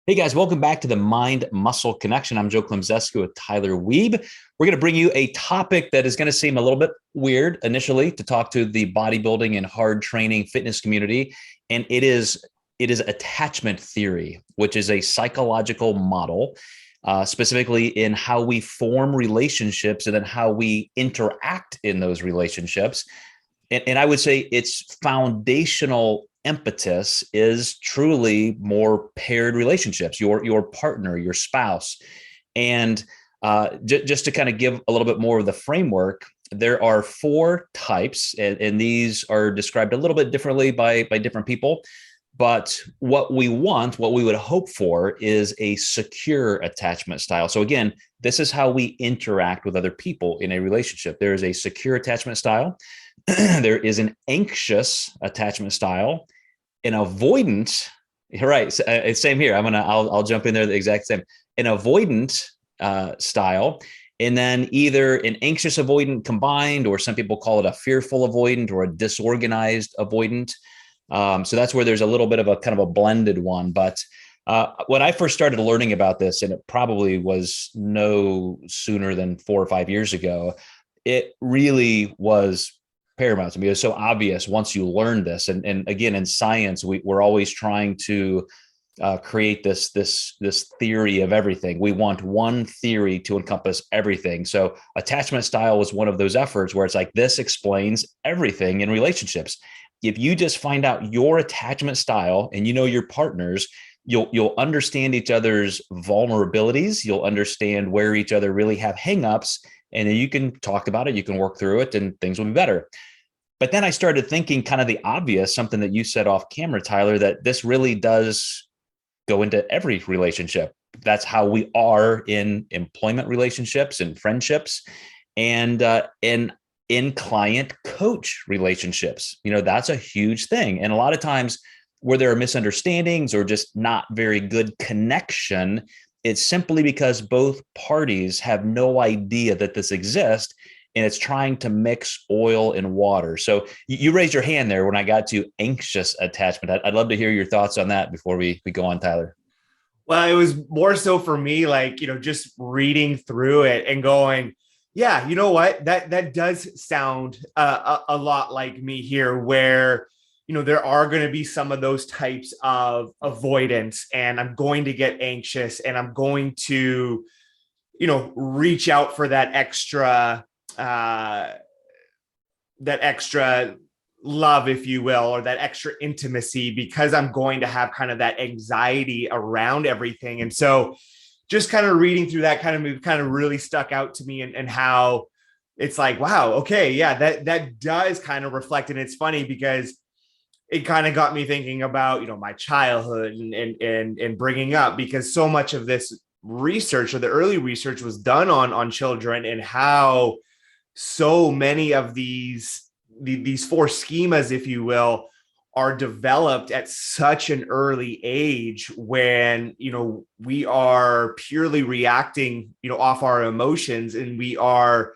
Hey guys, welcome back to the Mind Muscle Connection. I'm Joe Klemzeski with Tyler Weeb. We're going to bring you a topic that is going to seem a little bit weird initially to talk to the bodybuilding and hard training fitness community, and it is attachment theory, which is a psychological model, specifically in how we form relationships and then how we interact in those relationships. And I would say its foundational impetus is truly more paired relationships, your partner, your spouse. And just to kind of give a little bit more of the framework, there are four types, and these are described a little bit differently by different people. But what we want, what we would hope for, is a secure attachment style. So again, this is how we interact with other people in a relationship. There is a secure attachment style. There is an anxious attachment style, an avoidant. Right, same here. I'll jump in there the exact same. An avoidant style, and then either an anxious avoidant combined, or some people call it a fearful avoidant or a disorganized avoidant. So that's where there's a little bit of a kind of a blended one. But when I first started learning about this, and it probably was no sooner than 4 or 5 years ago, it really was paramount to me. It was so obvious once you learn this. And again, in science, we're always trying to create this theory of everything. We want one theory to encompass everything. So attachment style was one of those efforts where it's like, this explains everything in relationships. If you just find out your attachment style and you know your partners, you'll understand each other's vulnerabilities. You'll understand where each other really have hangups, and then you can talk about it. You can work through it, and things will be better. But then I started thinking kind of the obvious, something that you said off camera, Tyler, that this really does go into every relationship. That's how we are in employment relationships and friendships, and in client coach relationships. That's a huge thing. And a lot of times where there are misunderstandings or just not very good connection, it's simply because both parties have no idea that this exists, and it's trying to mix oil and water. So you raised your hand there when I got to anxious attachment. I'd love to hear your thoughts on that before we go on, Tyler. Well, it was more so for me, like, just reading through it and going, yeah, you know what? That does sound a lot like me here, where, there are going to be some of those types of avoidance, and I'm going to get anxious, and I'm going to, reach out for that extra love, if you will, or that extra intimacy, because I'm going to have kind of that anxiety around everything. And so just kind of reading through that kind of really stuck out to me, and how it's like, wow, okay, yeah, that does kind of reflect. And it's funny because it kind of got me thinking about, my childhood and bringing up, because so much of this research, or the early research, was done on children, and how so many of these four schemas, if you will, are developed at such an early age, when we are purely reacting off our emotions, and we are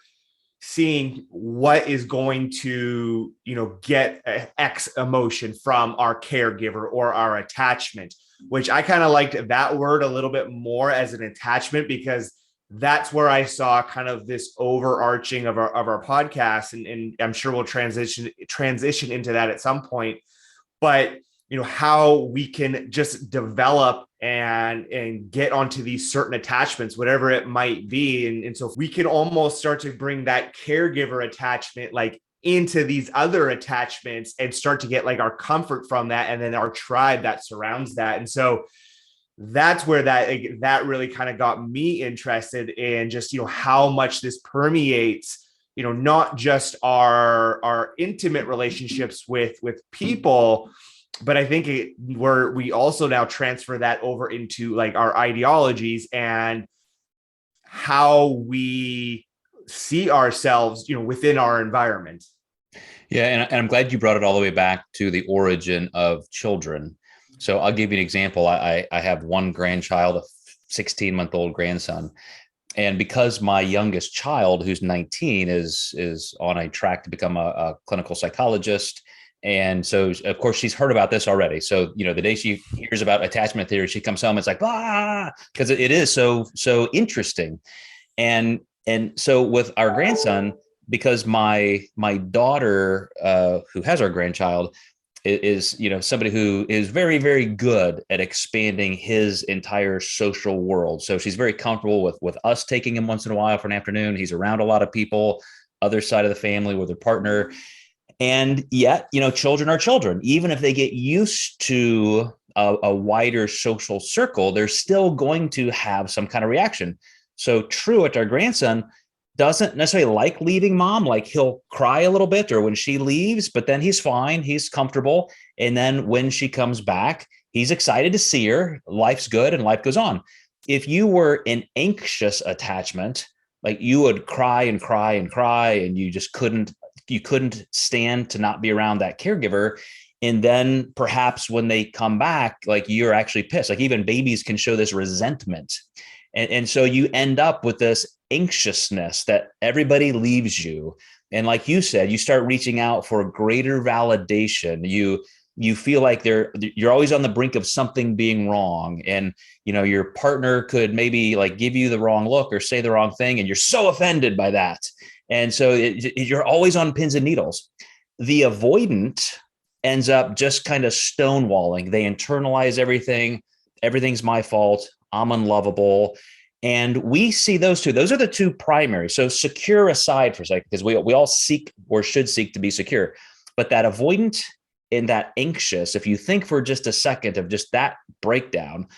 seeing what is going to get X emotion from our caregiver or our attachment, which I kind of liked that word a little bit more as an attachment, because that's where I saw kind of this overarching of our podcast, and I'm sure we'll transition into that at some point. But how we can just develop and get onto these certain attachments, whatever it might be. And so we can almost start to bring that caregiver attachment like into these other attachments, and start to get like our comfort from that, and then our tribe that surrounds that. And so that's where that really kind of got me interested in just how much this permeates not just our intimate relationships with people, but I think we also now transfer that over into like our ideologies and how we see ourselves within our environment. Yeah, and I'm glad you brought it all the way back to the origin of children. So I'll give you an example. I have one grandchild, a 16-month-old grandson. And because my youngest child, who's 19, is on a track to become a clinical psychologist, And so, of course, she's heard about this already. So, the day she hears about attachment theory, she comes home. It's like, because it is so interesting. And so with our grandson, because my daughter, who has our grandchild, is somebody who is very, very good at expanding his entire social world. So she's very comfortable with us taking him once in a while for an afternoon. He's around a lot of people, other side of the family with their partner. And yet, children are children. Even if they get used to a wider social circle, they're still going to have some kind of reaction. So Truett, our grandson, doesn't necessarily like leaving mom. Like, he'll cry a little bit or when she leaves, but then he's fine. He's comfortable. And then when she comes back, he's excited to see her. Life's good and life goes on. If you were an anxious attachment, like, you would cry and cry and cry, and you couldn't stand to not be around that caregiver. And then perhaps when they come back, like, you're actually pissed. Like, even babies can show this resentment. And so you end up with this anxiousness that everybody leaves you. And like you said, you start reaching out for greater validation. You feel like you're always on the brink of something being wrong. And, your partner could maybe like give you the wrong look or say the wrong thing, and you're so offended by that. And so you're always on pins and needles. The avoidant ends up just kind of stonewalling. They internalize everything. Everything's my fault. I'm unlovable. And we see those two. Those are the two primary. So secure aside for a second, because we all seek or should seek to be secure. But that avoidant and that anxious, if you think for just a second of just that breakdown,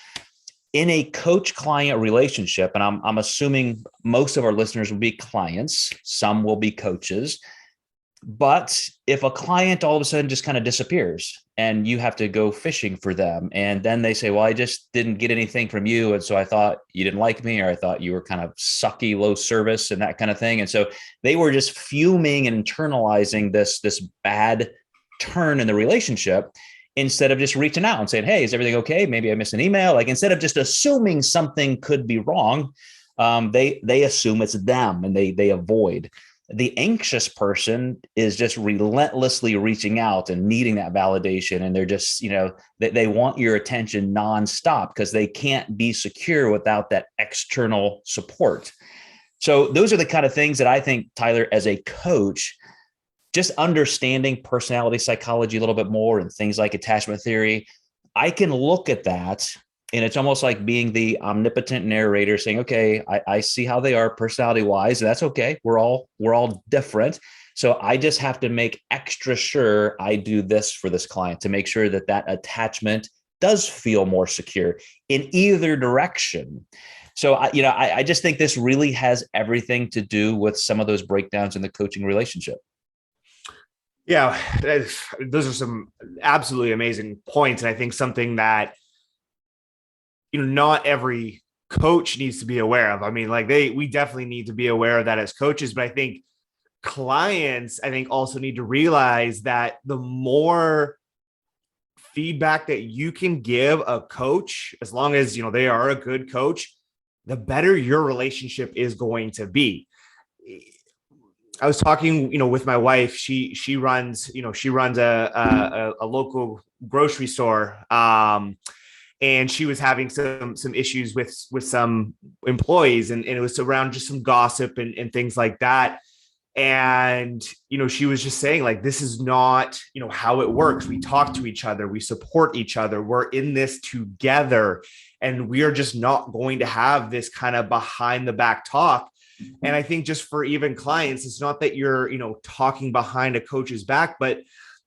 in a coach-client relationship, and I'm assuming most of our listeners will be clients, some will be coaches, but if a client all of a sudden just kind of disappears and you have to go fishing for them, and then they say, well, I just didn't get anything from you, and so I thought you didn't like me, or I thought you were kind of sucky, low service, and that kind of thing. And so they were just fuming and internalizing this bad turn in the relationship, instead of just reaching out and saying, hey, is everything okay? Maybe I missed an email. Like, instead of just assuming something could be wrong, they assume it's them, and they avoid. The anxious person is just relentlessly reaching out and needing that validation. And they're just, they want your attention nonstop because they can't be secure without that external support. So those are the kind of things that I think, Tyler, as a coach, just understanding personality psychology a little bit more and things like attachment theory, I can look at that, and it's almost like being the omnipotent narrator saying, okay, I see how they are personality wise. And that's okay. We're all different. So I just have to make extra sure I do this for this client to make sure that attachment does feel more secure in either direction. So I just think this really has everything to do with some of those breakdowns in the coaching relationship. Yeah, those are some absolutely amazing points. And I think something that, not every coach needs to be aware of. I mean, like we definitely need to be aware of that as coaches, but I think clients, also need to realize that the more feedback that you can give a coach, as long as, they are a good coach, the better your relationship is going to be. I was talking, with my wife. She runs a local grocery store, and she was having some issues with some employees, and it was around just some gossip and things like that. And she was just saying, like, this is not how it works. We talk to each other, we support each other, we're in this together, and we are just not going to have this kind of behind the back talk. And I think just for even clients, it's not that you're, talking behind a coach's back, but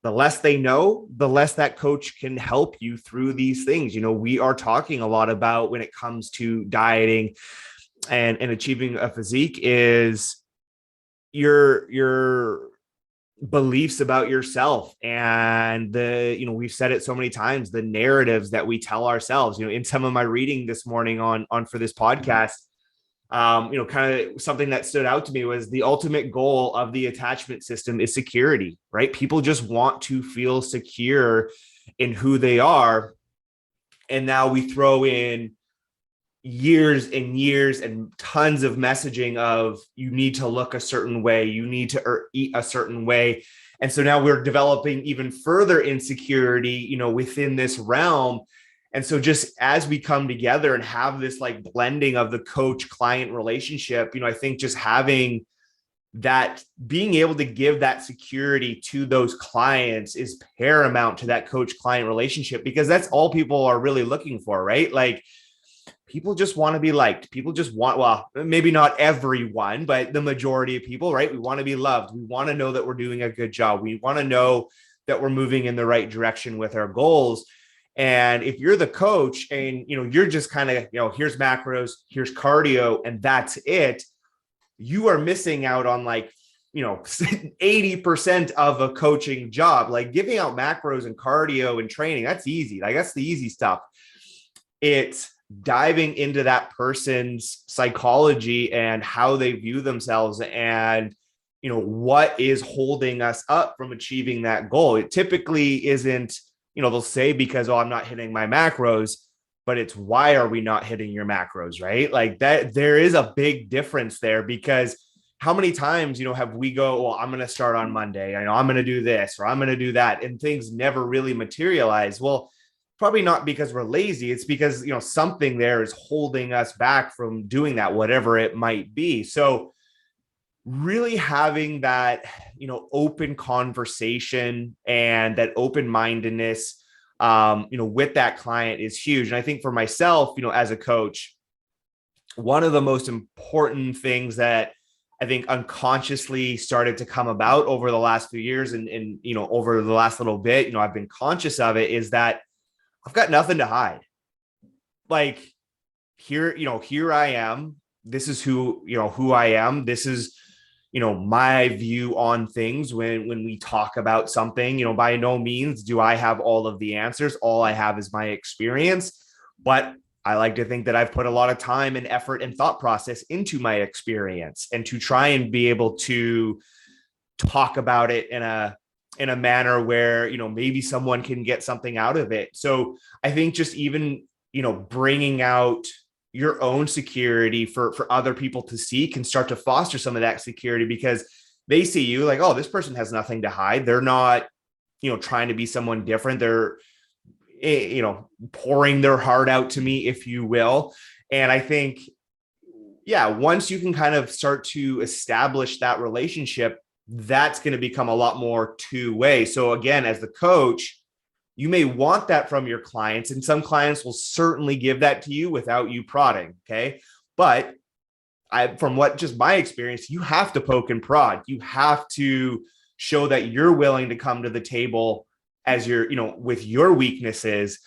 the less they know, the less that coach can help you through these things. We are talking a lot about, when it comes to dieting and achieving a physique, is your beliefs about yourself. And we've said it so many times, the narratives that we tell ourselves. In some of my reading this morning on for this podcast, kind of something that stood out to me was the ultimate goal of the attachment system is security, right? People just want to feel secure in who they are. And now we throw in years and years and tons of messaging of, you need to look a certain way, you need to eat a certain way. And so now we're developing even further insecurity, within this realm. And so just as we come together and have this like blending of the coach client relationship, I think just having that, being able to give that security to those clients is paramount to that coach client relationship, because that's all people are really looking for, right? Like, people just want to be liked. People just want, well, maybe not everyone, but the majority of people, right? We want to be loved. We want to know that we're doing a good job. We want to know that we're moving in the right direction with our goals. And if you're the coach and, you're just kind of, here's macros, here's cardio, and that's it, you are missing out on 80% of a coaching job. Like, giving out macros and cardio and training, that's easy. Like, that's the easy stuff. It's diving into that person's psychology and how they view themselves and, what is holding us up from achieving that goal. It typically isn't, they'll say because, I'm not hitting my macros, but it's why are we not hitting your macros, right? Like that, there is a big difference there, because how many times, have we go, well, I'm going to start on Monday. I know I'm going to do this or I'm going to do that, and things never really materialize. Well, probably not because we're lazy. It's because, something there is holding us back from doing that, whatever it might be. So really having that, open conversation and that open-mindedness, with that client is huge. And I think for myself, as a coach, one of the most important things that I think unconsciously started to come about over the last few years and over the last little bit, I've been conscious of it, is that I've got nothing to hide. Like, here I am. This is who I am. This is, my view on things when we talk about something. By no means do I have all of the answers. All I have is my experience, but I like to think that I've put a lot of time and effort and thought process into my experience, and to try and be able to talk about it in a manner where, maybe someone can get something out of it. So I think just even, bringing out your own security for other people to see can start to foster some of that security, because they see you like, oh, this person has nothing to hide. They're not, trying to be someone different. They're, pouring their heart out to me, if you will. And I think, yeah, once you can kind of start to establish that relationship, that's going to become a lot more two-way. So again, as the coach, you may want that from your clients, and some clients will certainly give that to you without you prodding. Okay. But from what just my experience, you have to poke and prod. You have to show that you're willing to come to the table as your, with your weaknesses,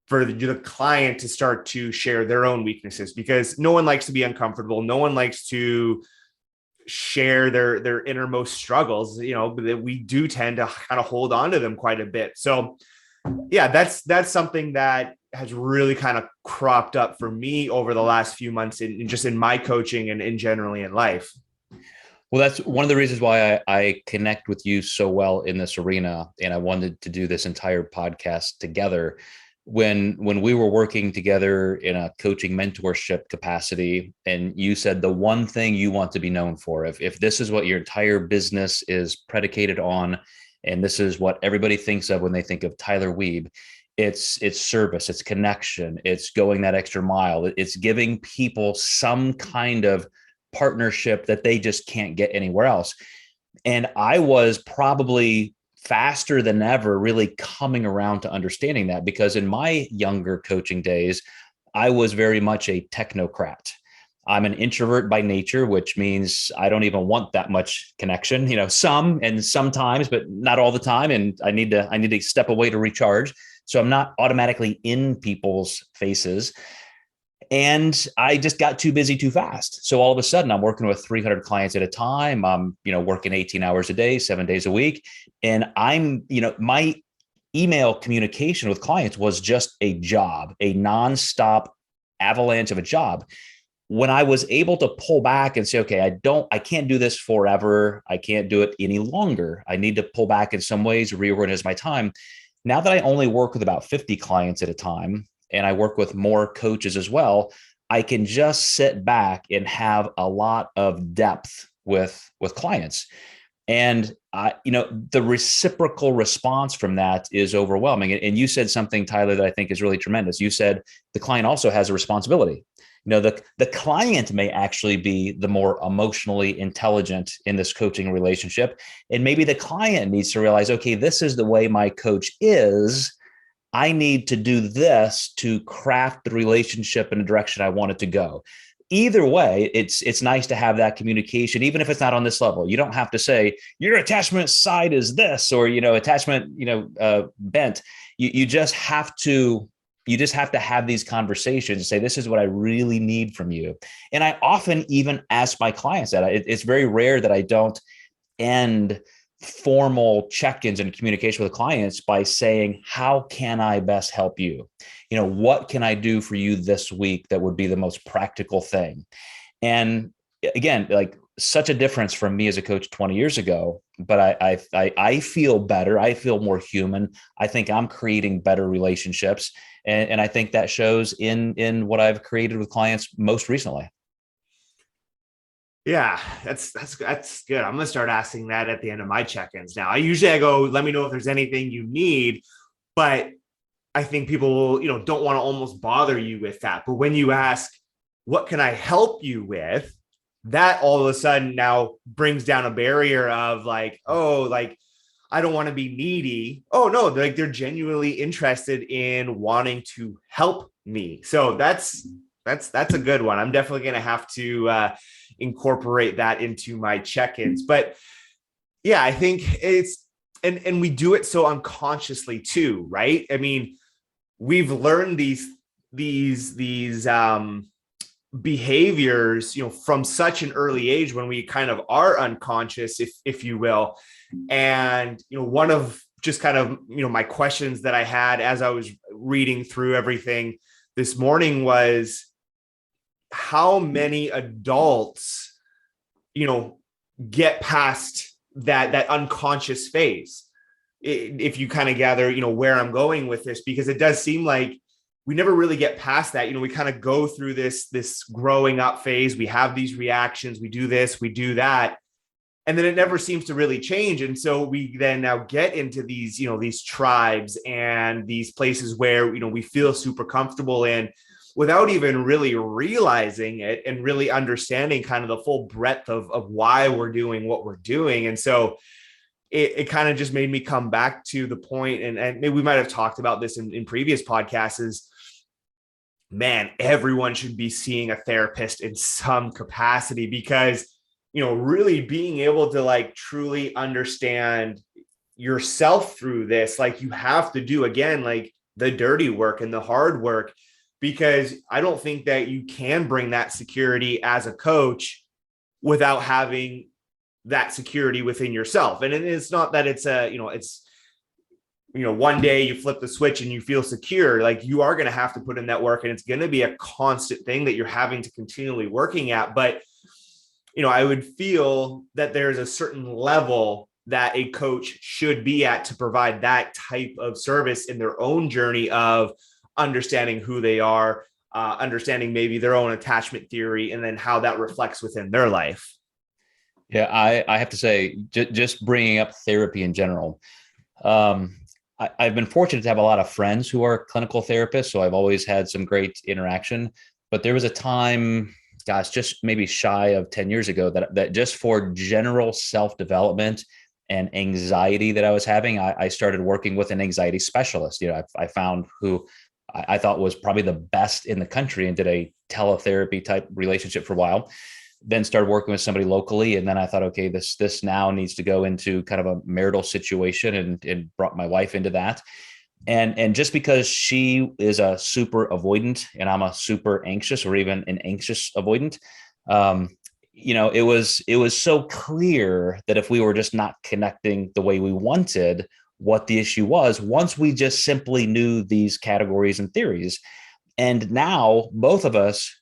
for the client to start to share their own weaknesses, because no one likes to be uncomfortable. No one likes to share their innermost struggles, that we do tend to kind of hold on to them quite a bit. So yeah, that's something that has really kind of cropped up for me over the last few months in just in my coaching and in generally in life. Well, that's one of the reasons why I connect with you so well in this arena. And I wanted to do this entire podcast together. When we were working together in a coaching mentorship capacity, and you said the one thing you want to be known for, if this is what your entire business is predicated on, and this is what everybody thinks of when they think of Tyler Wiebe, it's service, it's connection, it's going that extra mile, it's giving people some kind of partnership that they just can't get anywhere else. And I was probably faster than ever really coming around to understanding that, because in my younger coaching days, I was very much a technocrat. I'm an introvert by nature, which means I don't even want that much connection, some and sometimes, but not all the time. And I need to step away to recharge. So I'm not automatically in people's faces. And I just got too busy too fast. So all of a sudden I'm working with 300 clients at a time. I'm, working 18 hours a day, 7 days a week. And I'm, my email communication with clients was just a job, a nonstop avalanche of a job. When I was able to pull back and say, okay, I can't do this forever. I can't do it any longer. I need to pull back in some ways, reorganize my time. Now that I only work with about 50 clients at a time, and I work with more coaches as well, I can just sit back and have a lot of depth with clients. And the reciprocal response from that is overwhelming. And you said something, Tyler, that I think is really tremendous. You said the client also has a responsibility. The client may actually be the more emotionally intelligent in this coaching relationship. And maybe the client needs to realize, okay, this is the way my coach is. I need to do this to craft the relationship in the direction I want it to go. Either way, it's nice to have that communication, even if it's not on this level. You don't have to say your attachment side is this, or attachment bent. You just have to have these conversations and say, this is what I really need from you. And I often even ask my clients that. It's very rare that I don't end formal check-ins and communication with clients by saying, how can I best help you? What can I do for you this week that would be the most practical thing? And again, like, such a difference from me as a coach 20 years ago, but I feel better. I feel more human. I think I'm creating better relationships. And I think that shows in what I've created with clients most recently. Yeah, that's good. I'm gonna start asking that at the end of my check-ins now. I go, let me know if there's anything you need, but I think people will, don't want to almost bother you with that. But when you ask, what can I help you with? That all of a sudden now brings down a barrier of like, oh, like, I don't want to be needy. Oh no, like they're genuinely interested in wanting to help me. So that's a good one. I'm definitely going to have to incorporate that into my check-ins. But yeah, I think it's, and we do it so unconsciously too, right? I mean, we've learned these behaviors, from such an early age when we kind of are unconscious, if you will. And, one of just kind of, my questions that I had as I was reading through everything this morning was, how many adults, get past that unconscious phase? If you kind of gather, where I'm going with this, because it does seem like we never really get past that. We kind of go through this growing up phase. We have these reactions, we do this, we do that. And then it never seems to really change. And so we then now get into these, these tribes and these places where, we feel super comfortable in, without even really realizing it and really understanding kind of the full breadth of why we're doing what we're doing. And so it kind of just made me come back to the point, and maybe we might have talked about this in previous podcasts, is, man, everyone should be seeing a therapist in some capacity, because, really being able to like truly understand yourself through this, like, you have to do, again, like, the dirty work and the hard work, because I don't think that you can bring that security as a coach without having that security within yourself. And it's not that it's one day you flip the switch and you feel secure. Like, you are going to have to put in that work, and it's going to be a constant thing that you're having to continually working at. But, I would feel that there's a certain level that a coach should be at to provide that type of service in their own journey of understanding who they are, understanding maybe their own attachment theory, and then how that reflects within their life. Yeah, I have to say, just bringing up therapy in general, I've been fortunate to have a lot of friends who are clinical therapists, so I've always had some great interaction. But there was a time, gosh, just maybe shy of 10 years ago, that just for general self-development and anxiety that I was having, I started working with an anxiety specialist. I found who I thought was probably the best in the country, and did a teletherapy type relationship for a while. Then started working with somebody locally. And then I thought, okay, this now needs to go into kind of a marital situation, and brought my wife into that. And just because she is a super avoidant and I'm a super anxious, or even an anxious avoidant, it was so clear that if we were just not connecting the way we wanted, what the issue was, once we just simply knew these categories and theories. And now both of us,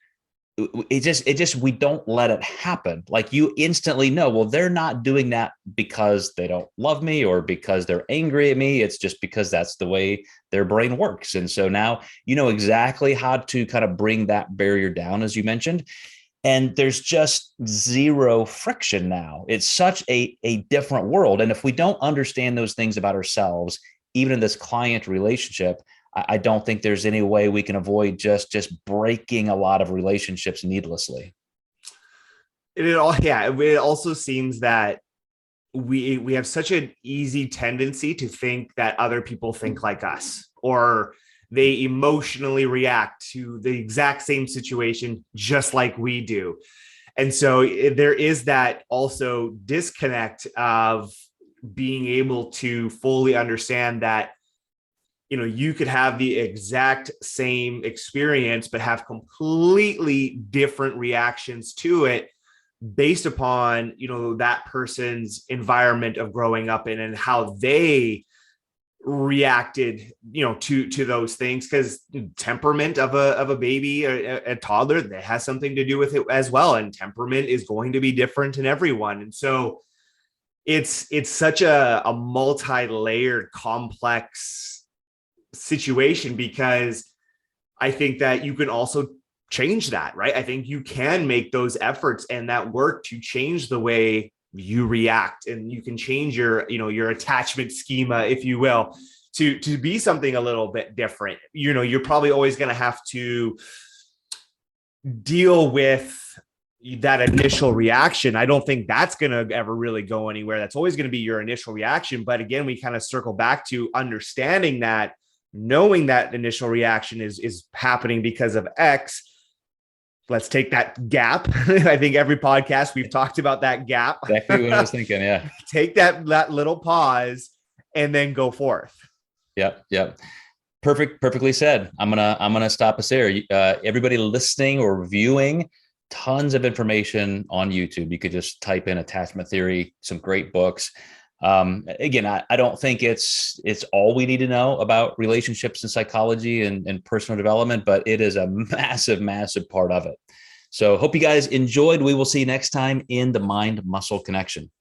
we don't let it happen. Like, you instantly know, well, they're not doing that because they don't love me or because they're angry at me. It's just because that's the way their brain works. And so now you know exactly how to kind of bring that barrier down, as you mentioned. And there's just zero friction now. It's such a different world. And if we don't understand those things about ourselves, even in this client relationship, I don't think there's any way we can avoid just breaking a lot of relationships needlessly. It also seems that we have such an easy tendency to think that other people think like us, or they emotionally react to the exact same situation just like we do. And so there is that also disconnect of being able to fully understand that, you know, you could have the exact same experience but have completely different reactions to it based upon, you know, that person's environment of growing up in and how they reacted, you know, to those things. Because temperament of a baby, a toddler, that has something to do with it as well, and temperament is going to be different in everyone. And so it's such a multi-layered, complex situation, because I think that you can also change that, right? I think you can make those efforts and that work to change the way you react, and you can change your, you know, your attachment schema, if you will, to be something a little bit different. You know, you're probably always going to have to deal with that initial reaction. I don't think that's going to ever really go anywhere. That's always going to be your initial reaction. But again, we kind of circle back to understanding that, knowing that initial reaction is happening because of X. Let's take that gap. I think every podcast we've talked about that gap. Exactly what I was thinking. Yeah. Take that little pause and then go forth. Yep. Yep. Perfectly said. I'm gonna stop us there. Everybody listening or viewing, tons of information on YouTube. You could just type in attachment theory, some great books. Again, I don't think it's all we need to know about relationships and psychology and personal development, but it is a massive part of it. So hope you guys enjoyed. We will see you next time in the Mind Muscle Connection.